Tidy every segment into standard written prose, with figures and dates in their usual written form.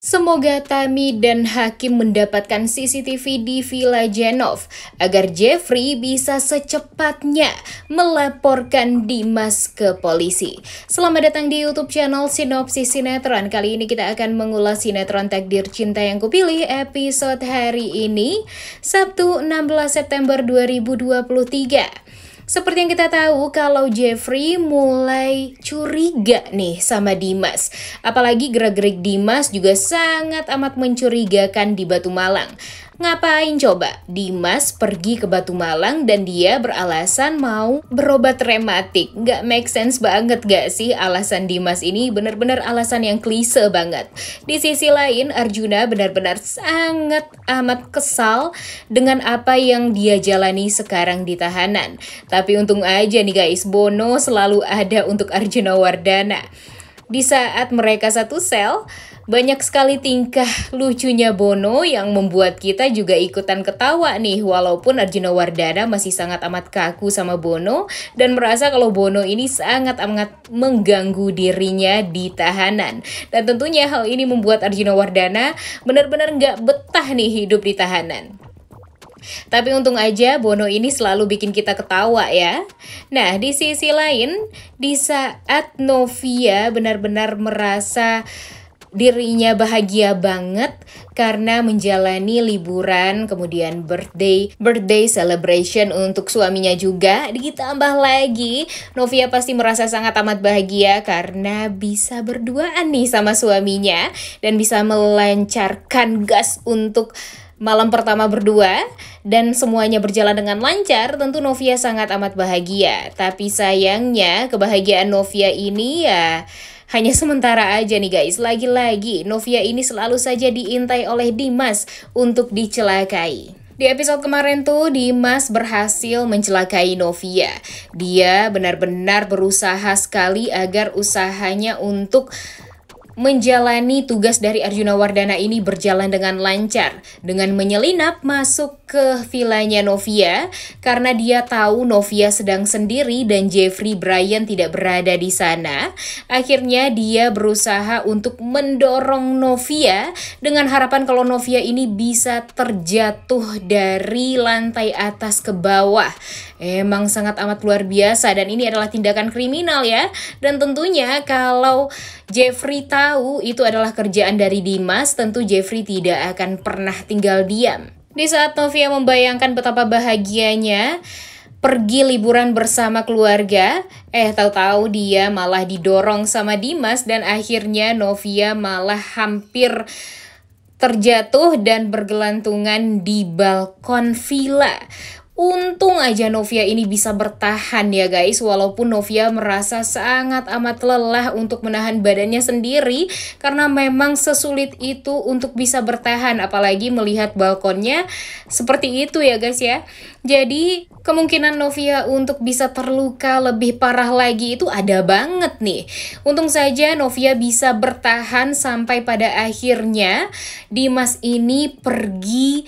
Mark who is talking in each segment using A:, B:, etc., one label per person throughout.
A: Semoga Tami dan Hakim mendapatkan CCTV di Villa Genov agar Jeffrey bisa secepatnya melaporkan Dimas ke polisi. Selamat datang di YouTube channel Sinopsis Sinetron. Kali ini kita akan mengulas sinetron Takdir Cinta Yang Kupilih episode hari ini, Sabtu 16 September 2023. Seperti yang kita tahu kalau Jeffrey mulai curiga nih sama Dimas. Apalagi gerak-gerik Dimas juga sangat amat mencurigakan di Batu Malang. Ngapain coba? Dimas pergi ke Batu Malang dan dia beralasan mau berobat rematik. Gak make sense banget gak sih alasan Dimas ini? Bener-bener alasan yang klise banget. Di sisi lain, Arjuna benar-benar sangat amat kesal dengan apa yang dia jalani sekarang di tahanan. Tapi untung aja nih guys, Bono selalu ada untuk Arjuna Wardana. Di saat mereka satu sel, banyak sekali tingkah lucunya Bono yang membuat kita juga ikutan ketawa nih. Walaupun Arjuna Wardana masih sangat amat kaku sama Bono dan merasa kalau Bono ini sangat amat mengganggu dirinya di tahanan. Dan tentunya hal ini membuat Arjuna Wardana benar-benar nggak betah nih hidup di tahanan. Tapi untung aja Bono ini selalu bikin kita ketawa ya. Nah, di sisi lain, di saat Novia benar-benar merasa dirinya bahagia banget karena menjalani liburan, kemudian birthday celebration untuk suaminya juga. Ditambah lagi, Novia pasti merasa sangat amat bahagia karena bisa berduaan nih sama suaminya dan bisa melancarkan gas untuk malam pertama berdua dan semuanya berjalan dengan lancar. Tentu Novia sangat amat bahagia. Tapi sayangnya kebahagiaan Novia ini ya hanya sementara aja nih guys. Lagi-lagi Novia ini selalu saja diintai oleh Dimas untuk dicelakai. Di episode kemarin tuh Dimas berhasil mencelakai Novia. Dia benar-benar berusaha sekali agar usahanya untuk menjalani tugas dari Arjuna Wardana ini berjalan dengan lancar dengan menyelinap masuk ke vilanya Novia karena dia tahu Novia sedang sendiri dan Jeffrey Brian tidak berada di sana. Akhirnya dia berusaha untuk mendorong Novia dengan harapan kalau Novia ini bisa terjatuh dari lantai atas ke bawah. Emang sangat amat luar biasa dan ini adalah tindakan kriminal ya. Dan tentunya kalau Jeffrey tahu itu adalah kerjaan dari Dimas, tentu Jeffrey tidak akan pernah tinggal diam. Di saat Novia membayangkan betapa bahagianya pergi liburan bersama keluarga, tahu-tahu dia malah didorong sama Dimas dan akhirnya Novia malah hampir terjatuh dan bergelantungan di balkon villa. Untung aja Novia ini bisa bertahan ya guys, walaupun Novia merasa sangat amat lelah untuk menahan badannya sendiri karena memang sesulit itu untuk bisa bertahan, apalagi melihat balkonnya seperti itu ya guys ya. Jadi kemungkinan Novia untuk bisa terluka lebih parah lagi itu ada banget nih. Untung saja Novia bisa bertahan sampai pada akhirnya Dimas ini pergi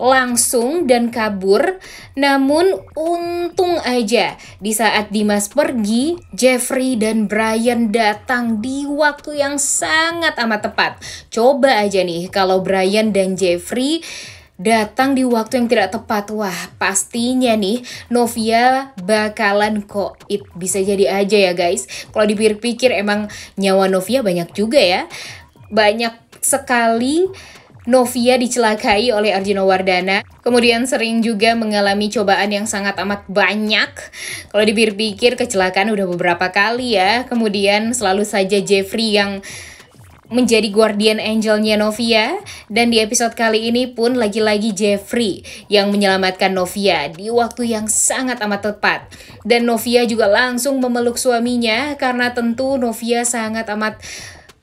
A: langsung dan kabur. Namun untung aja di saat Dimas pergi, Jeffrey dan Brian datang di waktu yang sangat amat tepat. Coba aja nih kalau Brian dan Jeffrey datang di waktu yang tidak tepat, wah pastinya nih Novia bakalan koit. Bisa jadi aja ya guys. Kalau dipikir-pikir emang nyawa Novia banyak juga ya. Banyak sekali Novia dicelakai oleh Arjuna Wardana, kemudian sering juga mengalami cobaan yang sangat amat banyak. Kalau dipikir-pikir kecelakaan udah beberapa kali ya, kemudian selalu saja Jeffrey yang menjadi guardian angelnya Novia. Dan di episode kali ini pun lagi-lagi Jeffrey yang menyelamatkan Novia di waktu yang sangat amat tepat. Dan Novia juga langsung memeluk suaminya karena tentu Novia sangat amat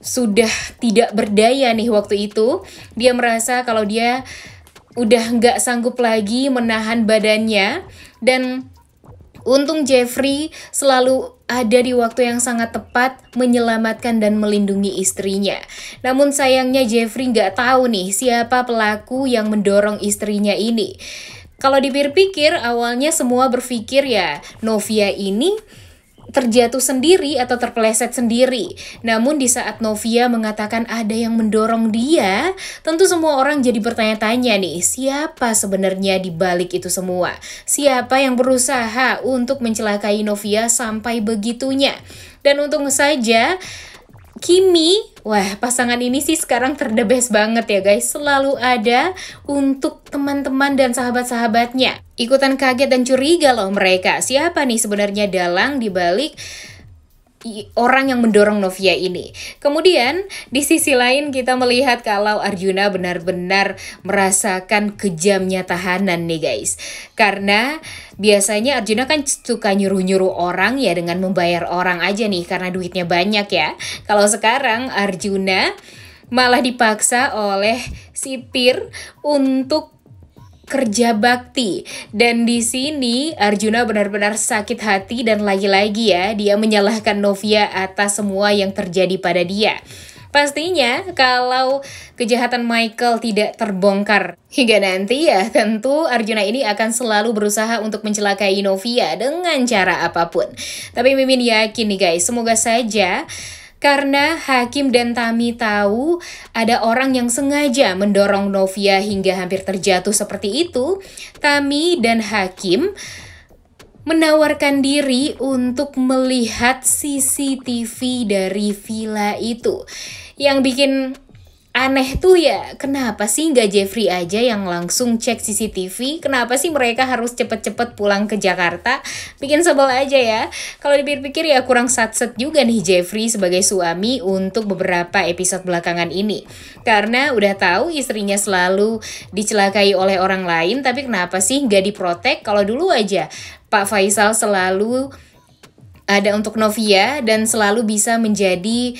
A: sudah tidak berdaya nih waktu itu. Dia merasa kalau dia udah nggak sanggup lagi menahan badannya. Dan untung Jeffrey selalu ada di waktu yang sangat tepat menyelamatkan dan melindungi istrinya. Namun sayangnya Jeffrey nggak tahu nih siapa pelaku yang mendorong istrinya ini. Kalau dipikir-pikir awalnya semua berpikir ya Novia ini terjatuh sendiri atau terpeleset sendiri. Namun di saat Novia mengatakan ada yang mendorong dia, tentu semua orang jadi bertanya-tanya nih, siapa sebenarnya di balik itu semua? Siapa yang berusaha untuk mencelakai Novia sampai begitunya? Dan untung saja Kimi, wah pasangan ini sih sekarang the best banget ya guys. Selalu ada untuk teman-teman dan sahabat-sahabatnya. Ikutan kaget dan curiga loh mereka. Siapa nih sebenarnya dalang dibalik orang yang mendorong Novia ini. Kemudian di sisi lain kita melihat kalau Arjuna benar-benar merasakan kejamnya tahanan nih guys. Karena biasanya Arjuna kan suka nyuruh-nyuruh orang ya dengan membayar orang aja nih karena duitnya banyak ya. Kalau sekarang Arjuna malah dipaksa oleh sipir untuk kerja bakti. Dan di sini Arjuna benar-benar sakit hati dan lagi-lagi ya dia menyalahkan Novia atas semua yang terjadi pada dia. Pastinya kalau kejahatan Michael tidak terbongkar hingga nanti ya tentu Arjuna ini akan selalu berusaha untuk mencelakai Novia dengan cara apapun. Tapi Mimin yakin nih guys, semoga saja karena Hakim dan Tami tahu ada orang yang sengaja mendorong Novia hingga hampir terjatuh seperti itu, Tami dan Hakim menawarkan diri untuk melihat CCTV dari villa itu. Yang bikin aneh tuh ya, kenapa sih nggak Jeffrey aja yang langsung cek CCTV? Kenapa sih mereka harus cepet-cepet pulang ke Jakarta? Bikin sebel aja ya. Kalau dipikir-pikir ya kurang satset juga nih Jeffrey sebagai suami untuk beberapa episode belakangan ini. Karena udah tahu istrinya selalu dicelakai oleh orang lain, tapi kenapa sih nggak diprotek? Kalau dulu aja Pak Faisal selalu ada untuk Novia dan selalu bisa menjadi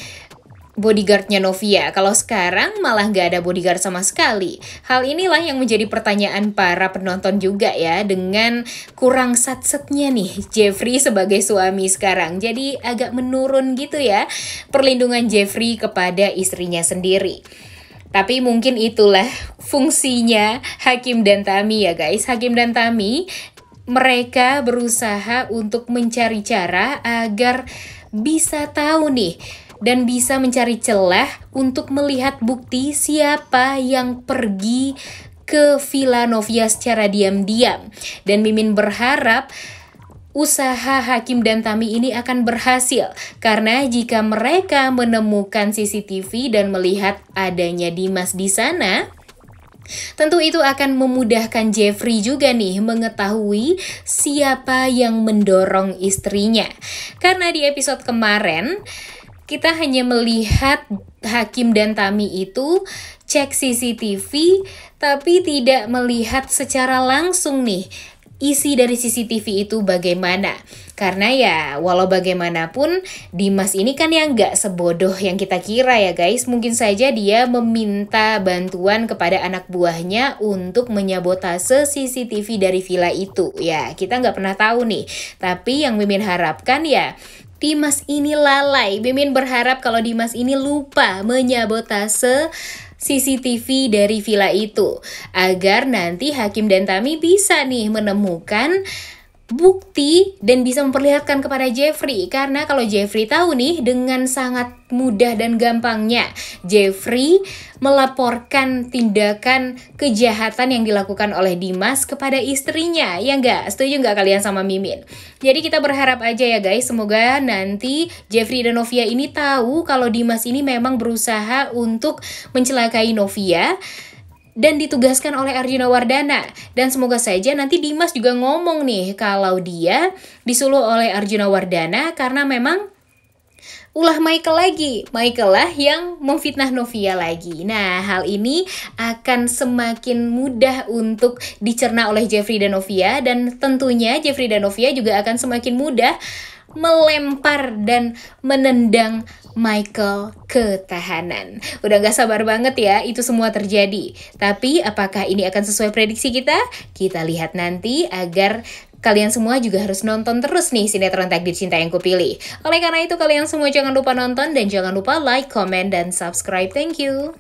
A: bodyguardnya Novia. Kalau sekarang malah nggak ada bodyguard sama sekali. Hal inilah yang menjadi pertanyaan para penonton juga ya, dengan kurang satsetnya nih Jeffrey sebagai suami sekarang. Jadi agak menurun gitu ya perlindungan Jeffrey kepada istrinya sendiri. Tapi mungkin itulah fungsinya Hakim dan Tami ya guys. Hakim dan Tami mereka berusaha untuk mencari cara agar bisa tahu nih dan bisa mencari celah untuk melihat bukti siapa yang pergi ke Villa Novia secara diam-diam. Dan Mimin berharap usaha Hakim dan Tami ini akan berhasil. Karena jika mereka menemukan CCTV dan melihat adanya Dimas di sana, tentu itu akan memudahkan Jeffrey juga nih mengetahui siapa yang mendorong istrinya. Karena di episode kemarin kita hanya melihat Hakim dan Tami itu cek CCTV tapi tidak melihat secara langsung nih isi dari CCTV itu bagaimana. Karena ya walau bagaimanapun Dimas ini kan yang gak sebodoh yang kita kira ya guys. Mungkin saja dia meminta bantuan kepada anak buahnya untuk menyabotase CCTV dari villa itu. Ya kita gak pernah tahu nih. Tapi yang Mimin harapkan ya Dimas ini lalai. Mimin berharap kalau Dimas ini lupa menyabotase CCTV dari villa itu. Agar nanti Hakim dan Tami bisa nih menemukan bukti dan bisa memperlihatkan kepada Jeffrey. Karena kalau Jeffrey tahu nih dengan sangat mudah dan gampangnya Jeffrey melaporkan tindakan kejahatan yang dilakukan oleh Dimas kepada istrinya. Ya nggak? Setuju nggak kalian sama Mimin? Jadi kita berharap aja ya guys, semoga nanti Jeffrey dan Novia ini tahu kalau Dimas ini memang berusaha untuk mencelakai Novia dan ditugaskan oleh Arjuna Wardana. Dan semoga saja nanti Dimas juga ngomong nih kalau dia disuruh oleh Arjuna Wardana karena memang ulah Michael lagi. Michael lah yang memfitnah Novia lagi. Nah, hal ini akan semakin mudah untuk dicerna oleh Jeffrey dan Novia. Dan tentunya Jeffrey dan Novia juga akan semakin mudah melempar dan menendang Michael ke tahanan. Udah gak sabar banget ya itu semua terjadi. Tapi apakah ini akan sesuai prediksi kita? Kita lihat nanti, agar kalian semua juga harus nonton terus nih sinetron Takdir Cinta yang Kupilih. Oleh karena itu kalian semua jangan lupa nonton dan jangan lupa like, comment, dan subscribe. Thank you.